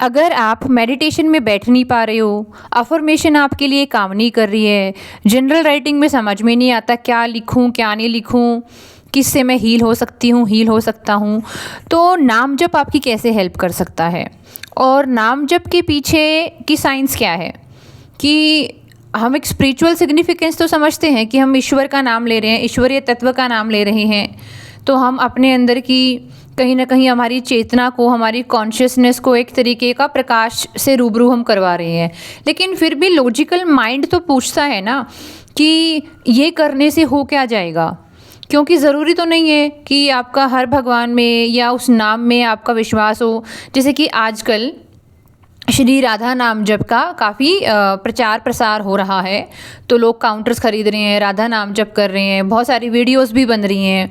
अगर आप मेडिटेशन में बैठ नहीं पा रहे हो, अफ़र्मेशन आपके लिए काम नहीं कर रही है, जनरल राइटिंग में समझ में नहीं आता क्या लिखूं क्या नहीं लिखूं, किससे मैं हील हो सकती हूँ, हील हो सकता हूँ, तो नाम जप आपकी कैसे हेल्प कर सकता है। और नाम जप के पीछे की साइंस क्या है कि हम एक स्पिरिचुअल सिग्निफिकेंस तो समझते हैं कि हम ईश्वर का नाम ले रहे हैं, ईश्वरीय तत्व का नाम ले रहे हैं, तो हम अपने अंदर की कहीं ना कहीं हमारी चेतना को, हमारी कॉन्शियसनेस को एक तरीके का प्रकाश से रूबरू हम करवा रहे हैं। लेकिन फिर भी लॉजिकल माइंड तो पूछता है ना कि ये करने से हो क्या जाएगा, क्योंकि ज़रूरी तो नहीं है कि आपका हर भगवान में या उस नाम में आपका विश्वास हो। जैसे कि आजकल श्री राधा नाम जप का काफ़ी प्रचार प्रसार हो रहा है, तो लोग काउंटर्स खरीद रहे हैं, राधा नाम जप कर रहे हैं, बहुत सारी वीडियोस भी बन रही हैं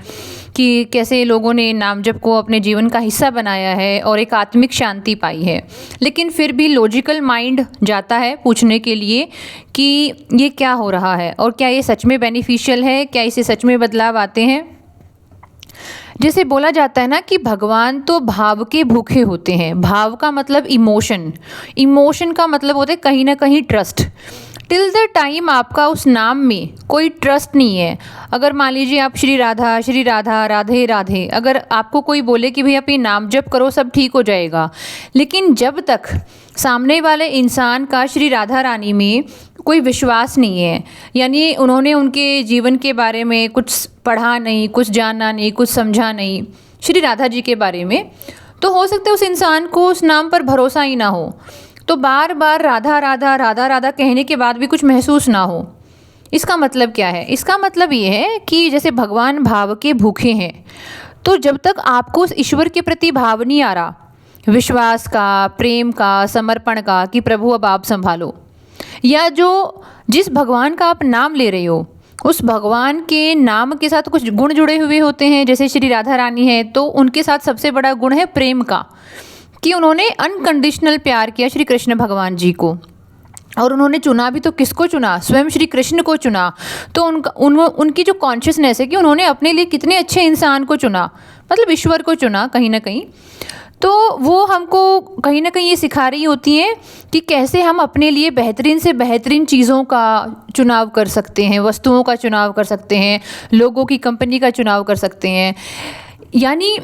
कि कैसे लोगों ने नाम जप को अपने जीवन का हिस्सा बनाया है और एक आत्मिक शांति पाई है। लेकिन फिर भी लॉजिकल माइंड जाता है पूछने के लिए कि ये क्या हो रहा है और क्या ये सच में बेनिफिशियल है, क्या इससे सच में बदलाव आते हैं। जैसे बोला जाता है ना कि भगवान तो भाव के भूखे होते हैं। भाव का मतलब इमोशन, इमोशन का मतलब होता है कहीं ना कहीं ट्रस्ट। टिल द टाइम आपका उस नाम में कोई ट्रस्ट नहीं है, अगर मान लीजिए आप श्री राधा राधे राधे, अगर आपको कोई बोले कि भाई आप ये नाम जप करो सब ठीक हो जाएगा, लेकिन जब तक सामने वाले इंसान का श्री राधा रानी में कोई विश्वास नहीं है, यानी उन्होंने उनके जीवन के बारे में कुछ पढ़ा नहीं, कुछ जाना नहीं, कुछ समझा नहीं श्री राधा जी के बारे में, तो हो सकता है उस इंसान को उस नाम पर भरोसा ही ना हो, तो बार बार राधा राधा राधा राधा कहने के बाद भी कुछ महसूस ना हो। इसका मतलब क्या है? इसका मतलब ये है कि जैसे भगवान भाव के भूखे हैं, तो जब तक आपको उस ईश्वर के प्रति भाव नहीं आ रहा, विश्वास का, प्रेम का, समर्पण का, कि प्रभु अब आप संभालो, या जो जिस भगवान का आप नाम ले रहे हो उस भगवान के नाम के साथ कुछ गुण जुड़े हुए होते हैं, जैसे श्री राधा रानी है तो उनके साथ सबसे बड़ा गुण है प्रेम का, कि उन्होंने अनकंडीशनल प्यार किया श्री कृष्ण भगवान जी को, और उन्होंने चुना भी तो किसको चुना? स्वयं श्री कृष्ण को चुना। तो उनकी जो कॉन्शियसनेस है कि उन्होंने अपने लिए कितने अच्छे इंसान को चुना, मतलब ईश्वर को चुना कहीं ना कहीं, तो वो हमको कहीं ना कहीं ये सिखा रही होती हैं कि कैसे हम अपने लिए बेहतरीन से बेहतरीन चीज़ों का चुनाव कर सकते हैं, वस्तुओं का चुनाव कर सकते हैं, लोगों की कंपनी का चुनाव कर सकते हैं। यानी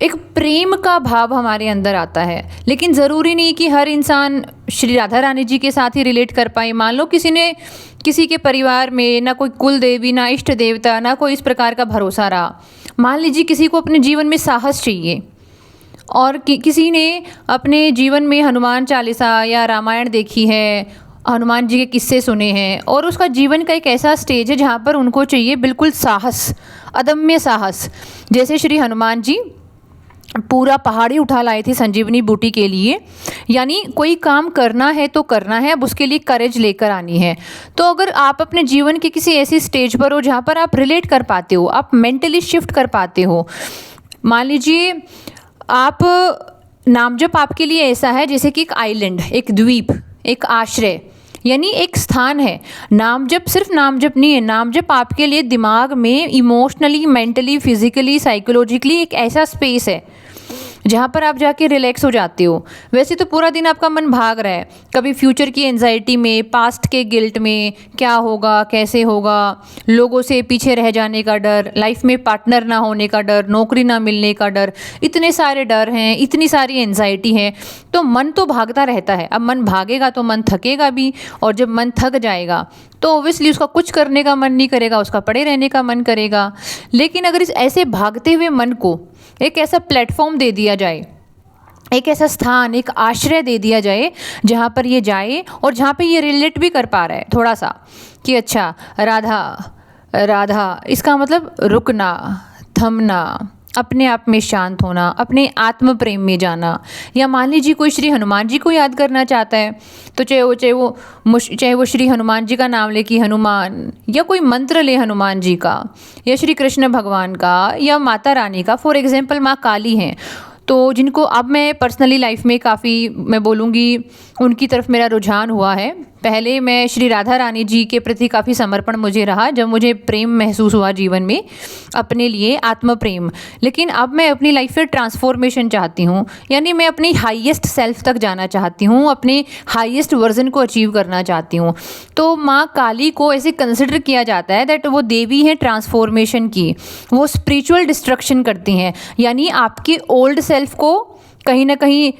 एक प्रेम का भाव हमारे अंदर आता है। लेकिन ज़रूरी नहीं कि हर इंसान श्री राधा रानी जी के साथ ही रिलेट कर पाए। मान लो किसी के परिवार में ना कोई कुल देवी, ना इष्ट देवता, ना कोई इस प्रकार का भरोसा रहा। मान लीजिए किसी को अपने जीवन में साहस चाहिए और किसी ने अपने जीवन में हनुमान चालीसा या रामायण देखी है, हनुमान जी के किस्से सुने हैं, और उसका जीवन का एक ऐसा स्टेज है जहाँ पर उनको चाहिए बिल्कुल साहस, अदम्य साहस। जैसे श्री हनुमान जी पूरा पहाड़ी उठा लाए थे संजीवनी बूटी के लिए, यानी कोई काम करना है तो करना है, अब उसके लिए करेज लेकर आनी है। तो अगर आप अपने जीवन के किसी ऐसी स्टेज पर हो जहाँ पर आप रिलेट कर पाते हो, आप मेंटली शिफ्ट कर पाते हो, मान लीजिए आप नाम जप आपके लिए ऐसा है जैसे कि एक आइलैंड, एक द्वीप, एक आश्रय, यानी एक स्थान है। नाम जप सिर्फ नाम जप नहीं है, नाम जप आपके लिए दिमाग में इमोशनली, मेंटली, फिजिकली, साइकोलॉजिकली एक ऐसा स्पेस है जहाँ पर आप जाके रिलैक्स हो जाते हो। वैसे तो पूरा दिन आपका मन भाग रहा है, कभी फ्यूचर की एंजाइटी में, पास्ट के गिल्ट में, क्या होगा कैसे होगा, लोगों से पीछे रह जाने का डर, लाइफ में पार्टनर ना होने का डर, नौकरी ना मिलने का डर, इतने सारे डर हैं, इतनी सारी एंजाइटी है, तो मन तो भागता रहता है। अब मन भागेगा तो मन थकेगा भी, और जब मन थक जाएगा तो ओब्वियसली उसका कुछ करने का मन नहीं करेगा, उसका पड़े रहने का मन करेगा। लेकिन अगर इस ऐसे भागते हुए मन को एक ऐसा प्लेटफॉर्म दे दिया जाए, एक ऐसा स्थान, एक आश्रय दे दिया जाए जहाँ पर ये जाए और जहाँ पे ये रिलेट भी कर पा रहा है थोड़ा सा कि अच्छा राधा राधा, इसका मतलब रुकना, थमना, अपने आप में शांत होना, अपने आत्म प्रेम में जाना। या मान लीजिए कोई श्री हनुमान जी को याद करना चाहता है, तो चाहे वो श्री हनुमान जी का नाम ले कि हनुमान, या कोई मंत्र ले हनुमान जी का, या श्री कृष्ण भगवान का, या माता रानी का, फॉर एग्जाम्पल माँ काली हैं, तो जिनको अब मैं पर्सनली लाइफ में काफ़ी मैं बोलूँगी उनकी तरफ मेरा रुझान हुआ है। पहले मैं श्री राधा रानी जी के प्रति काफ़ी समर्पण मुझे रहा, जब मुझे प्रेम महसूस हुआ जीवन में अपने लिए, आत्म प्रेम। लेकिन अब मैं अपनी लाइफ में ट्रांसफॉर्मेशन चाहती हूँ, यानी मैं अपनी हाईएस्ट सेल्फ तक जाना चाहती हूँ, अपने हाईएस्ट वर्जन को अचीव करना चाहती हूँ। तो माँ काली को ऐसे कंसिडर किया जाता है दैट वो देवी है ट्रांसफॉर्मेशन की, वो स्पिरिचुअल डिस्ट्रक्शन करती हैं, यानी आपके ओल्ड सेल्फ को कहीं ना कहीं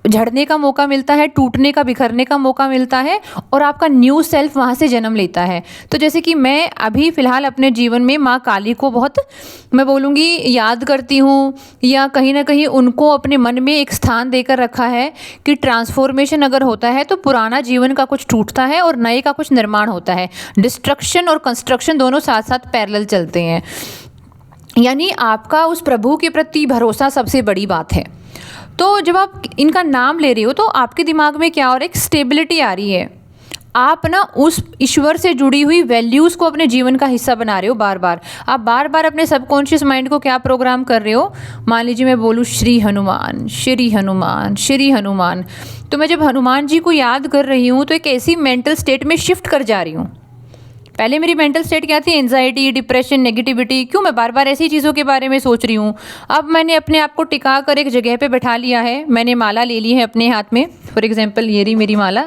झड़ने का मौका मिलता है, टूटने का, बिखरने का मौका मिलता है, और आपका न्यू सेल्फ वहाँ से जन्म लेता है। तो जैसे कि मैं अभी फ़िलहाल अपने जीवन में माँ काली को बहुत मैं बोलूँगी याद करती हूँ, या कहीं ना कहीं उनको अपने मन में एक स्थान देकर रखा है कि ट्रांसफॉर्मेशन अगर होता है तो पुराना जीवन का कुछ टूटता है और नए का कुछ निर्माण होता है। डिस्ट्रक्शन और कंस्ट्रक्शन दोनों साथ साथ पैरेलल चलते हैं, यानी आपका उस प्रभु के प्रति भरोसा सबसे बड़ी बात है। तो जब आप इनका नाम ले रहे हो तो आपके दिमाग में क्या हो रहा है, एक स्टेबिलिटी आ रही है। आप ना उस ईश्वर से जुड़ी हुई वैल्यूज़ को अपने जीवन का हिस्सा बना रहे हो। बार बार आप बार बार अपने सबकॉन्शियस माइंड को क्या प्रोग्राम कर रहे हो। मान लीजिए मैं बोलूँ श्री हनुमान, श्री हनुमान, श्री हनुमान, तो मैं जब हनुमान जी को याद कर रही हूँ तो एक ऐसी मेंटल स्टेट में शिफ्ट कर जा रही हूँ। पहले मेरी मेंटल स्टेट क्या थी, एंजाइटी, डिप्रेशन, नेगेटिविटी, क्यों मैं बार बार ऐसी चीज़ों के बारे में सोच रही हूँ। अब मैंने अपने आप को टिका कर एक जगह पे बैठा लिया है, मैंने माला ले ली है अपने हाथ में। फॉर एग्जांपल ये रही मेरी माला,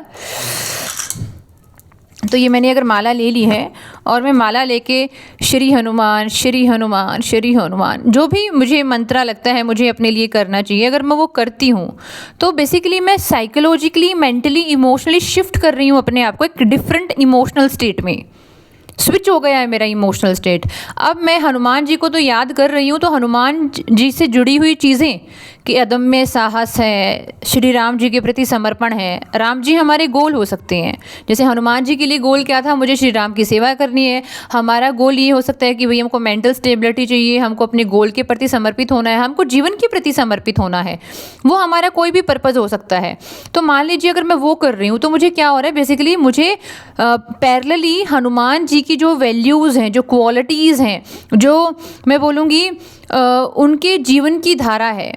तो ये मैंने अगर माला ले ली है और मैं माला लेके श्री हनुमान, श्री हनुमान, श्री हनुमान, जो भी मुझे मंत्रा लगता है मुझे अपने लिए करना चाहिए, अगर मैं वो करती हूँ तो बेसिकली मैं साइकोलॉजिकली, मेंटली, इमोशनली शिफ्ट कर रही हूँ अपने आप को एक डिफरेंट इमोशनल स्टेट में। स्विच हो गया है मेरा इमोशनल स्टेट। अब मैं हनुमान जी को तो याद कर रही हूँ, तो हनुमान जी से जुड़ी हुई चीज़ें कि अदम्य साहस है, श्री राम जी के प्रति समर्पण है। राम जी हमारे गोल हो सकते हैं, जैसे हनुमान जी के लिए गोल क्या था, मुझे श्री राम की सेवा करनी है। हमारा गोल ये हो सकता है कि भाई हमको मेंटल स्टेबिलिटी चाहिए, हमको अपने गोल के प्रति समर्पित होना है, हमको जीवन के प्रति समर्पित होना है, वो हमारा कोई भी पर्पज़ हो सकता है। तो मान लीजिए अगर मैं वो कर रही हूँ तो मुझे क्या हो रहा है, बेसिकली मुझे पैरेलली हनुमान जी की जो वैल्यूज़ हैं, जो क्वालिटीज़ हैं, जो मैं बोलूँगी उनके जीवन की धारा है,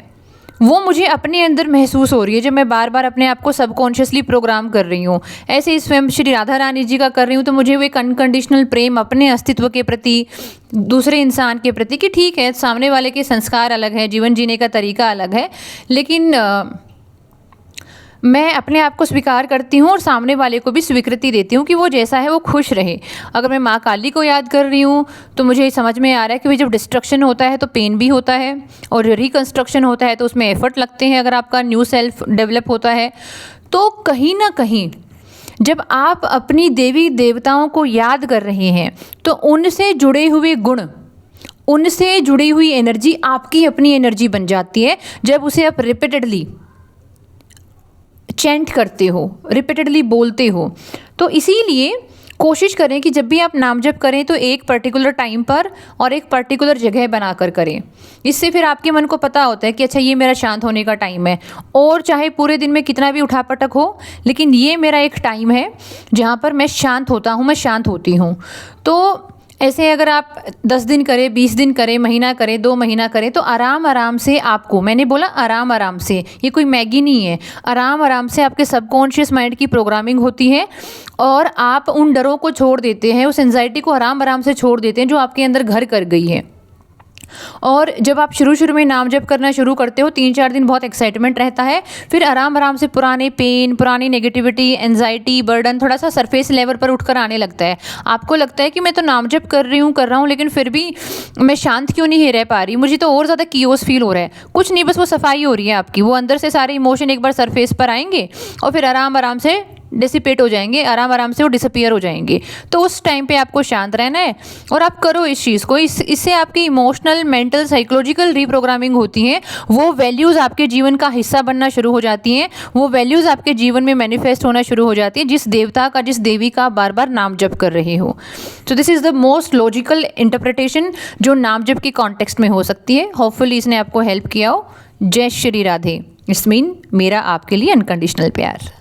वो मुझे अपने अंदर महसूस हो रही है जब मैं बार बार अपने आप को सबकॉन्शियसली प्रोग्राम कर रही हूँ। ऐसे ही स्वयं श्री राधा रानी जी का कर रही हूँ तो मुझे वो एक अनकंडीशनल प्रेम अपने अस्तित्व के प्रति, दूसरे इंसान के प्रति, कि ठीक है सामने वाले के संस्कार अलग है, जीवन जीने का तरीका अलग है, लेकिन मैं अपने आप को स्वीकार करती हूँ और सामने वाले को भी स्वीकृति देती हूँ कि वो जैसा है वो खुश रहे। अगर मैं माँ काली को याद कर रही हूँ तो मुझे समझ में आ रहा है कि भाई जब डिस्ट्रक्शन होता है तो पेन भी होता है, और रिकंस्ट्रक्शन होता है तो उसमें एफर्ट लगते हैं। अगर आपका न्यू सेल्फ डेवलप होता है तो कहीं ना कहीं जब आप अपनी देवी देवताओं को याद कर रहे हैं तो उनसे जुड़े हुए गुण, उनसे जुड़ी हुई एनर्जी आपकी अपनी एनर्जी बन जाती है जब उसे आप रिपीटेडली चैंट करते हो, रिपीटेडली बोलते हो। तो इसीलिए कोशिश करें कि जब भी आप नाम जप करें तो एक पर्टिकुलर टाइम पर और एक पर्टिकुलर जगह बनाकर करें। इससे फिर आपके मन को पता होता है कि अच्छा ये मेरा शांत होने का टाइम है, और चाहे पूरे दिन में कितना भी उठापटक हो, लेकिन ये मेरा एक टाइम है जहाँ पर मैं शांत होता हूँ, मैं शांत होती हूँ। तो ऐसे अगर आप 10 दिन करें, 20 दिन करें, महीना करें, 2 महीना करें, तो आराम आराम से आपको, मैंने बोला आराम आराम से, ये कोई मैगी नहीं है, आराम आराम से आपके सबकॉन्शियस माइंड की प्रोग्रामिंग होती है और आप उन डरों को छोड़ देते हैं, उस एंजाइटी को आराम आराम से छोड़ देते हैं जो आपके अंदर घर कर गई है। और जब आप शुरू में नाम जप करना शुरू करते हो 3-4 दिन बहुत एक्साइटमेंट रहता है, फिर आराम आराम से पुराने पेन, पुरानी नेगेटिविटी, एंजाइटी, बर्डन थोड़ा सा सरफेस लेवल पर उठकर आने लगता है। आपको लगता है कि मैं तो नाम जप कर रहा हूँ लेकिन फिर भी मैं शांत क्यों नहीं रह पा रही, मुझे तो और ज़्यादा कियोस फील हो रहा है। कुछ नहीं, बस वो सफाई हो रही है आपकी, वो अंदर से सारे इमोशन एक बार सरफेस पर आएंगे और फिर आराम आराम से डिसिपेट हो जाएंगे, आराम आराम से वो डिसअपियर हो जाएंगे। तो उस टाइम पे आपको शांत रहना है और आप करो इस चीज़ को। इससे आपकी इमोशनल, मेंटल, साइकोलॉजिकल रीप्रोग्रामिंग होती है। वो वैल्यूज़ आपके जीवन का हिस्सा बनना शुरू हो जाती हैं, वो वैल्यूज़ आपके जीवन में मैनिफेस्ट होना शुरू हो जाती है जिस देवता का, जिस देवी का बार बार नाम जप कर रहे हो। तो this is the most logical interpretation जो नाम जप के कॉन्टेक्स्ट में हो सकती है। होपफुली इसने आपको हेल्प किया हो। जय श्री राधे। इट्स मीन मेरा आपके लिए अनकंडीशनल प्यार।